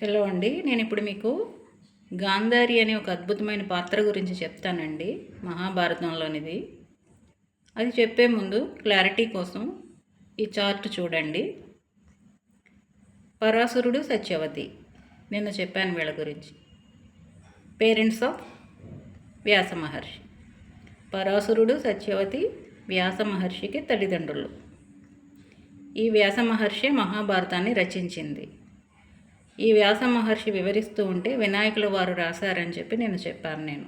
Hello అండి. నేను ఇప్పుడు మీకు గాంధారి అనే ఒక అద్భుతమైన పాత్ర గురించి చెప్తానండి, మహాభారతంలోనిది. అది చెప్పే ముందు క్లారిటీ కోసం ఈ చార్ట్ చూడండి. పరాశరుడు, సత్యవతి నిన్న చెప్పాను వీళ్ళ గురించి. పేరెంట్స్ ఆఫ్ వ్యాస మహర్షి. పరాశరుడు, సత్యవతి వ్యాస మహర్షికి తల్లిదండ్రులు. ఈ వ్యాస మహర్షి మహాభారతాన్ని రచించింది. ఈ వ్యాస మహర్షి వివరిస్తూ ఉంటే వినాయకుల వారు రాశారని చెప్పి చెప్పాను.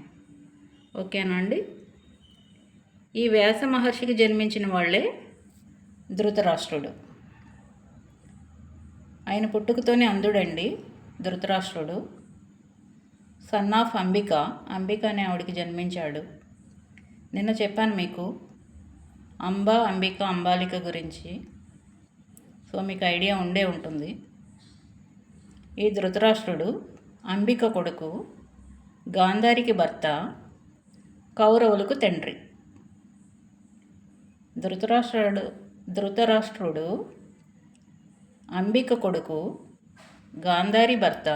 ఓకేనా అండి? ఈ వ్యాస మహర్షికి జన్మించిన వాళ్ళే ధృతరాష్ట్రుడు. ఆయన పుట్టుకతోనే అంధుడండి ధృతరాష్ట్రుడు. సన్ ఆఫ్ అంబిక అనే ఆవిడికి జన్మించాడు. నిన్న చెప్పాను మీకు అంబాలిక గురించి. సో మీకు ఐడియా ఉండే ఉంటుంది. ఈ ధృతరాష్ట్రుడు అంబిక కొడుకు, గాంధారికి భర్త, కౌరవులకు తండ్రి. ధృతరాష్ట్రుడు అంబిక కొడుకు, గాంధారి భర్త,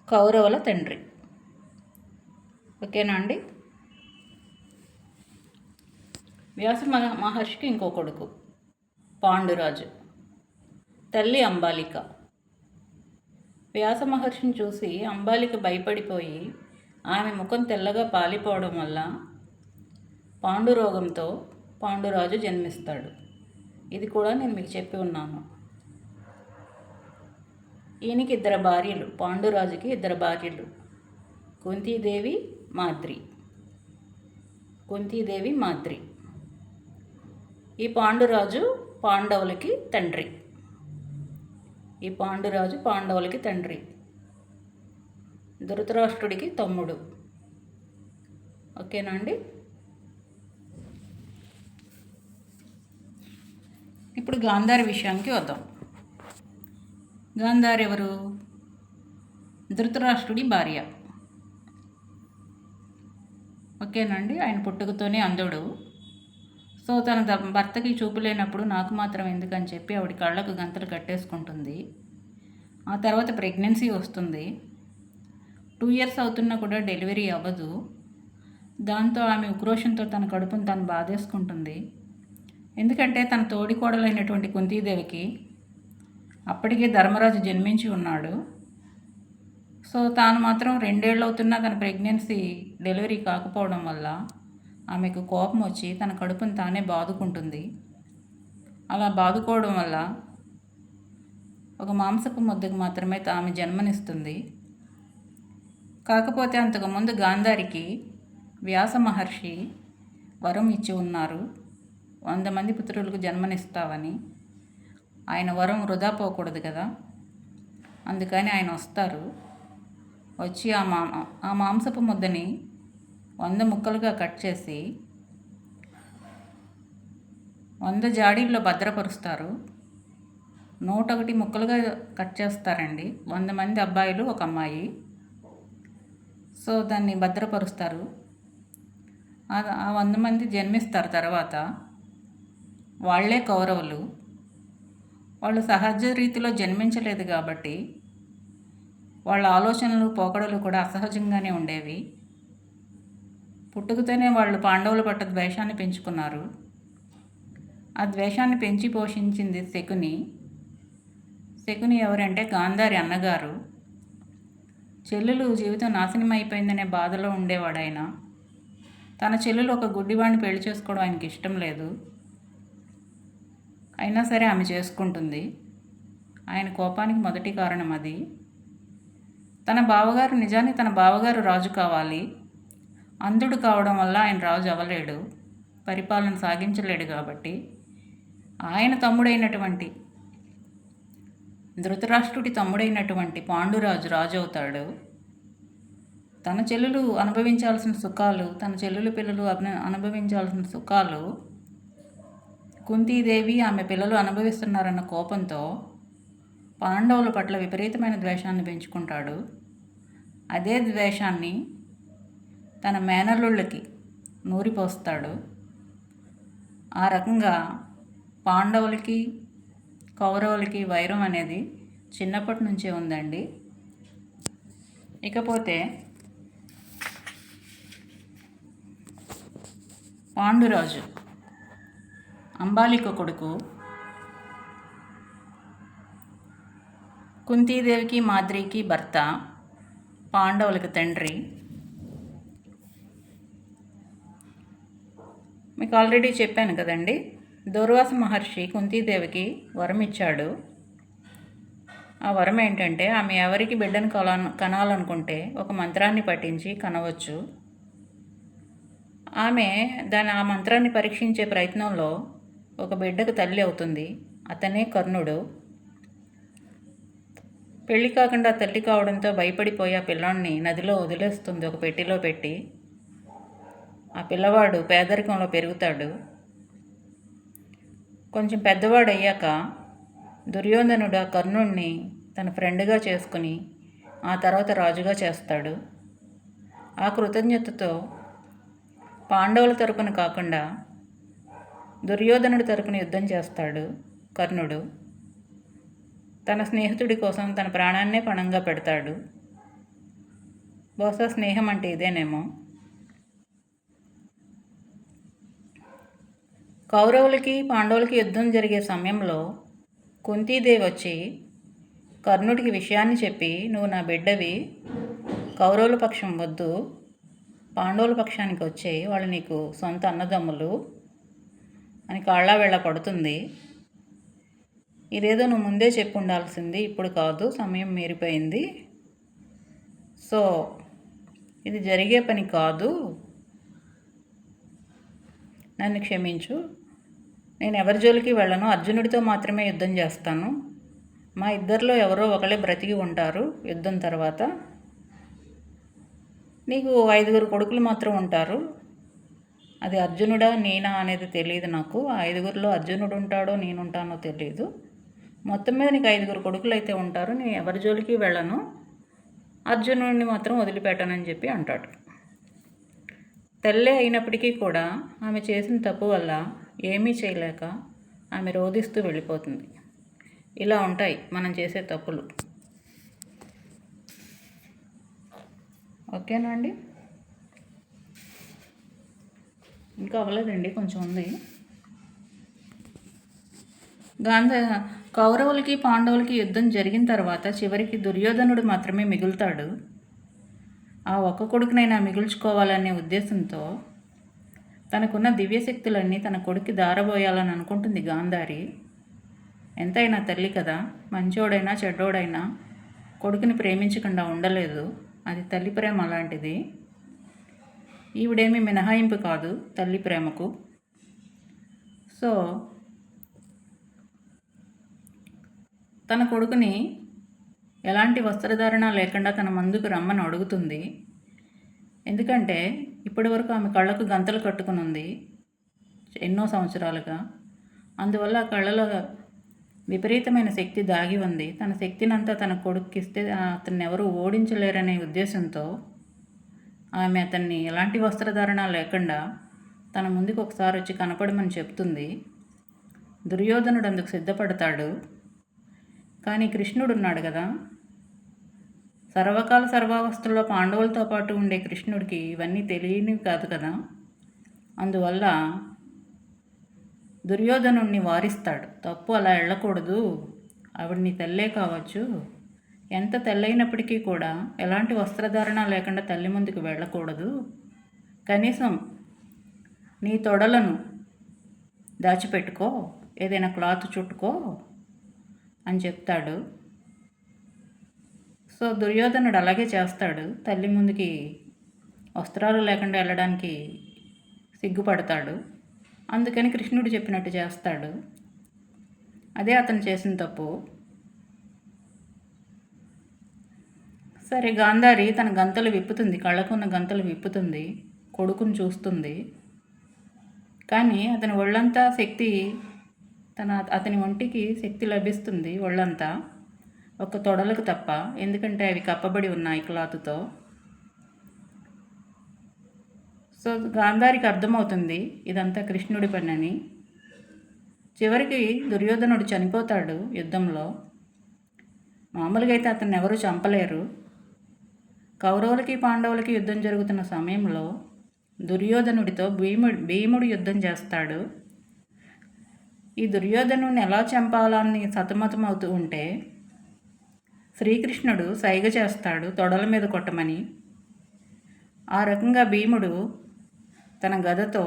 కౌరవుల తండ్రి. ఓకేనా అండి? వ్యాస మహర్షికి ఇంకో కొడుకు పాండురాజు, తల్లి అంబాలిక. వ్యాస మహర్షిని చూసి అంబాలిక భయపడిపోయి ఆమె ముఖం తెల్లగా పాలిపోవడం వల్ల పాండురోగంతో పాండురాజు జన్మిస్తాడు. ఇది కూడా నేను మీకు చెప్పి ఉన్నాను. ఈయనకి ఇద్దరు భార్యలు, పాండురాజుకి ఇద్దరు భార్యలు, కుంతీదేవి, మాద్రి. ఈ పాండురాజు పాండవులకి తండ్రి. ధృతరాష్ట్రుడికి తమ్ముడు. ఓకేనా అండి? ఇప్పుడు గాంధారి విషయానికి వద్దాం. గాంధారి ఎవరు? ధృతరాష్ట్రుడి భార్య. ఓకేనండి? ఆయన పుట్టుకతోనే అంధుడు. సో తన భర్తకి చూపు లేనప్పుడు నాకు మాత్రం ఎందుకని చెప్పి ఆవిడ కళ్ళకు గంతలు కట్టేసుకుంటుంది. ఆ తర్వాత ప్రెగ్నెన్సీ వస్తుంది. 2 years అవుతున్నా కూడా డెలివరీ అవ్వదు. దాంతో ఆమె ఉక్రోషంతో తన కడుపును తను బాధేసుకుంటుంది. ఎందుకంటే తన తోడికోడలైనటువంటి కుంతీదేవికి అప్పటికే ధర్మరాజు జన్మించి ఉన్నాడు. సో తాను మాత్రం 2 ఏళ్ళు అవుతున్నా తన ప్రెగ్నెన్సీ డెలివరీ కాకపోవడం వల్ల ఆమెకు కోపం వచ్చి తన కడుపును తానే బాదుకుంటుంది. అలా బాదుకోవడం వల్ల ఒక మాంసపు ముద్దకు మాత్రమే ఆమె జన్మనిస్తుంది. కాకపోతే అంతకుముందు గాంధారికి వ్యాస మహర్షి వరం ఇచ్చి ఉన్నారు, 100 మంది పుత్రులకు జన్మనిస్తావని. ఆయన వరం వృధా పోకూడదు కదా, అందుకని ఆయన వస్తారు. వచ్చి ఆ మాంసపు ముద్దని 100 ముక్కలుగా కట్ చేసి 100 జాడీల్లో భద్రపరుస్తారు. 101 ముక్కలుగా కట్ చేస్తారండి. 100 మంది అబ్బాయిలు, ఒక అమ్మాయి. సో దాన్ని భద్రపరుస్తారు. ఆ 100 మంది జన్మిస్తారు. తర్వాత వాళ్ళే కౌరవులు. వాళ్ళు సహజ రీతిలో జన్మించలేదు కాబట్టి వాళ్ళ ఆలోచనలు, పోకడలు కూడా అసహజంగానే ఉండేవి. పుట్టుకతోనే వాళ్ళు పాండవుల పట్ల ద్వేషాన్ని పెంచుకున్నారు. ఆ ద్వేషాన్ని పెంచి పోషించింది శకుని ఎవరంటే గాంధారి అన్నగారు. చెల్లెలు జీవితం నాశనం అయిపోయిందనే బాధలో ఉండేవాడు ఆయన. తన చెల్లెలు ఒక గుడ్డివాడిని పెళ్లి చేసుకోవడం ఆయనకి ఇష్టం లేదు. అయినా సరే ఆమె చేసుకుంటుంది. ఆయన కోపానికి మొదటి కారణం అది. నిజానికి తన బావగారు రాజు కావాలి. అంధుడు కావడం వల్ల ఆయన రాజు అవ్వలేడు, పరిపాలన సాగించలేడు. కాబట్టి ఆయన తమ్ముడైనటువంటి ధృతరాష్ట్రుడి తమ్ముడైనటువంటి పాండురాజు రాజు అవుతాడు. తన చెల్లెలు అనుభవించాల్సిన సుఖాలు, తన చెల్లెలు పిల్లలు అనుభవించాల్సిన సుఖాలు కుంతీదేవి, ఆమె పిల్లలు అనుభవిస్తున్నారన్న కోపంతో పాండవుల పట్ల విపరీతమైన ద్వేషాన్ని పెంచుకుంటాడు. అదే ద్వేషాన్ని తన మేనల్లుళ్ళకి నూరిపోస్తాడు. ఆ రకంగా పాండవులకి, కౌరవులకి వైరం అనేది చిన్నప్పటి నుంచే ఉందండి. ఇకపోతే పాండురాజు అంబాలిక కొడుకు, కుంతీదేవికి మాద్రికి భర్త, పాండవులకు తండ్రి. మీకు ఆల్రెడీ చెప్పాను కదండి, దూర్వాస మహర్షి కుంతీదేవికి వరం ఇచ్చాడు. ఆ వరం ఏంటంటే ఆమె ఎవరికి బిడ్డను కనాలనుకుంటే ఒక మంత్రాన్ని పఠించి కనవచ్చు. ఆమె ఆ మంత్రాన్ని పరీక్షించే ప్రయత్నంలో ఒక బిడ్డకు తల్లి అవుతుంది. అతనే కర్ణుడు. పెళ్లి కాకుండా తల్లి కావడంతో భయపడిపోయి ఆ పిల్లాడిని నదిలో వదిలేస్తుంది, ఒక పెట్టెలో పెట్టి. ఆ పిల్లవాడు పేదరికంలో పెరుగుతాడు. కొంచెం పెద్దవాడు అయ్యాక దుర్యోధనుడు ఆ కర్ణుడిని తన ఫ్రెండ్గా చేసుకుని ఆ తర్వాత రాజుగా చేస్తాడు. ఆ కృతజ్ఞతతో పాండవుల తరపున కాకుండా దుర్యోధనుడి తరపున యుద్ధం చేస్తాడు కర్ణుడు. తన స్నేహితుడి కోసం తన ప్రాణాన్నే పణంగా పెడతాడు. బహుశా స్నేహం అంటే ఇదేనేమో. కౌరవులకి పాండవులకి యుద్ధం జరిగే సమయంలో కుంతీదేవి వచ్చి కర్ణుడికి విషయాన్ని చెప్పి, నువ్వు నా బిడ్డవి, కౌరవుల పక్షం వద్దు, పాండవుల పక్షానికి వచ్చే వాళ్ళు నీకు సొంత అన్నదమ్ములు అని కాళ్ళ వేళ పడుతుంది. ఇదేదో నువ్వు ముందే చెప్పి ఉండాల్సింది, ఇప్పుడు కాదు, సమయం మీరిపోయింది, సో ఇది జరిగే పని కాదు, నన్ను క్షమించు, నేను ఎవరి జోలికి వెళ్ళను, అర్జునుడితో మాత్రమే యుద్ధం చేస్తాను, మా ఇద్దరిలో ఎవరో ఒకళ్ళే బ్రతికి ఉంటారు, యుద్ధం తర్వాత నీకు 5 కొడుకులు మాత్రం ఉంటారు, అది అర్జునుడా నేనా అనేది తెలియదు నాకు, ఆ 5లో అర్జునుడు ఉంటాడో నేనుంటానో తెలియదు, మొత్తం మీద నీకు 5 కొడుకులు అయితే ఉంటారు, నేను ఎవరి జోలికి వెళ్ళను, అర్జునుడిని మాత్రం వదిలిపెట్టనని చెప్పి అంటాడు. తల్లే అయినప్పటికీ కూడా ఆమె చేసిన తప్పు వల్ల ఏమీ చేయలేక ఆమె రోధిస్తూ వెళ్ళిపోతుంది. ఇలా ఉంటాయి మనం చేసే తప్పులు. ఓకేనా అండి? ఇంకా అవ్వలేదండి, కొంచెం ఉంది. కౌరవులకి పాండవులకి యుద్ధం జరిగిన తర్వాత చివరికి దుర్యోధనుడు మాత్రమే మిగులుతాడు. ఆ ఒక్క కొడుకునైనా మిగుల్చుకోవాలనే ఉద్దేశంతో తనకున్న దివ్యశక్తులన్నీ తన కొడుక్కి దారబోయాలని అనుకుంటుంది గాంధారి. ఎంతైనా తల్లి కదా, మంచోడైనా చెడ్డోడైనా కొడుకుని ప్రేమించకుండా ఉండలేదు, అది తల్లి ప్రేమ అలాంటిది. ఈవిడేమీ మినహాయింపు కాదు తల్లి ప్రేమకు. సో తన కొడుకుని ఎలాంటి వస్త్రధారణ లేకుండా తన ముందుకు రమ్మని అడుగుతుంది. ఎందుకంటే ఇప్పటి వరకు ఆమె కళ్ళకు గంతలు కట్టుకుని ఉంది ఎన్నో సంవత్సరాలుగా. అందువల్ల ఆ కళ్ళలో విపరీతమైన శక్తి దాగి ఉంది. తన శక్తినంతా తన కొడుక్కి ఇస్తే అతన్ని ఎవరు ఓడించలేరనే ఉద్దేశంతో ఆమె అతన్ని ఎలాంటి వస్త్రధారణ లేకుండా తన ముందుకు ఒకసారి వచ్చి కనపడమని చెప్తుంది. దుర్యోధనుడు అందుకు సిద్ధపడతాడు. కానీ కృష్ణుడు ఉన్నాడు కదా, సర్వకాల సర్వావస్థల్లో పాండవులతో పాటు ఉండే కృష్ణుడికి ఇవన్నీ తెలియనివి కాదు కదా. అందువల్ల దుర్యోధనుడిని వారిస్తాడు. తప్పు, అలా వెళ్ళకూడదు, ఆవిడ నీ తల్లే కావచ్చు, ఎంత తెల్లైనప్పటికీ కూడా ఎలాంటి వస్త్రధారణ లేకుండా తల్లి ముందుకు వెళ్ళకూడదు, కనీసం నీ తొడలను దాచిపెట్టుకో, ఏదైనా క్లాత్ చుట్టుకో అని చెప్తాడు. సో దుర్యోధనుడు అలాగే చేస్తాడు. తల్లి ముందుకి వస్త్రాలు లేకుండా వెళ్ళడానికి సిగ్గుపడతాడు. అందుకని కృష్ణుడు చెప్పినట్టు చేస్తాడు. అదే అతను చేసిన తప్పు. సరే, గాంధారి తన గంతలు విప్పుతుంది, కళ్ళకున్న గంతలు విప్పుతుంది, కొడుకును చూస్తుంది. కానీ అతని ఒళ్ళంతా శక్తి, అతని ఒంటికి శక్తి లభిస్తుంది ఒళ్ళంతా, ఒక తొడలకు తప్ప, ఎందుకంటే అవి కప్పబడి ఉన్నాయి క్లాత్తో. సో గాంధారికి అర్థమవుతుంది ఇదంతా కృష్ణుడి పని అని. చివరికి దుర్యోధనుడు చనిపోతాడు యుద్ధంలో. మామూలుగా అయితే అతన్ని ఎవరూ చంపలేరు. కౌరవులకి పాండవులకి యుద్ధం జరుగుతున్న సమయంలో దుర్యోధనుడితో భీముడు యుద్ధం చేస్తాడు. ఈ దుర్యోధనుని ఎలా చంపాలని సతమతం అవుతూ ఉంటే శ్రీకృష్ణుడు సైగ చేస్తాడు తొడల మీద కొట్టమని. ఆ రకంగా భీముడు తన గదతో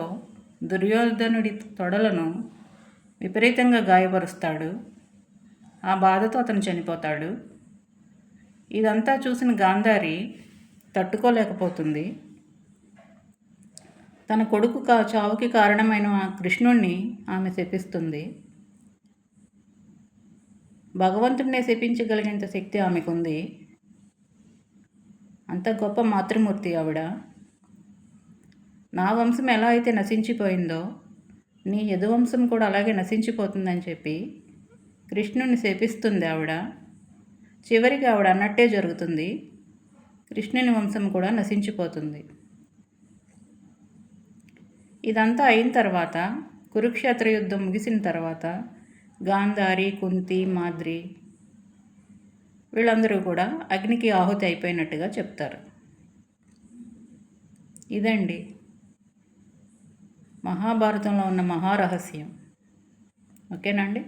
దుర్యోధనుడి తొడలను విపరీతంగా గాయపరుస్తాడు. ఆ బాధతో అతను చనిపోతాడు. ఇదంతా చూసిన గాంధారి తట్టుకోలేకపోతుంది. తన కొడుకు చావుకి కారణమైన కృష్ణుణ్ణి ఆమె శపిస్తుంది. భగవంతుడినే శపించగలిగేంత శక్తి ఆమెకుంది. అంత గొప్ప మాతృమూర్తి ఆవిడ. నా వంశం ఎలా అయితే నశించిపోయిందో నీ యదువంశం కూడా అలాగే నశించిపోతుందని చెప్పి కృష్ణుని శపిస్తుంది ఆవిడ. చివరికి ఆవిడ అన్నట్టే జరుగుతుంది. కృష్ణుని వంశం కూడా నశించిపోతుంది. ఇదంతా అయిన తర్వాత కురుక్షేత్ర యుద్ధం ముగిసిన తర్వాత గాంధారి, కుంతి, మాద్రి వీళ్ళందరూ కూడా అగ్నికి ఆహుతి అయిపోయినట్టుగా చెప్తారు. ఇదండి మహాభారతంలో ఉన్న మహారహస్యం. ఓకేనండి.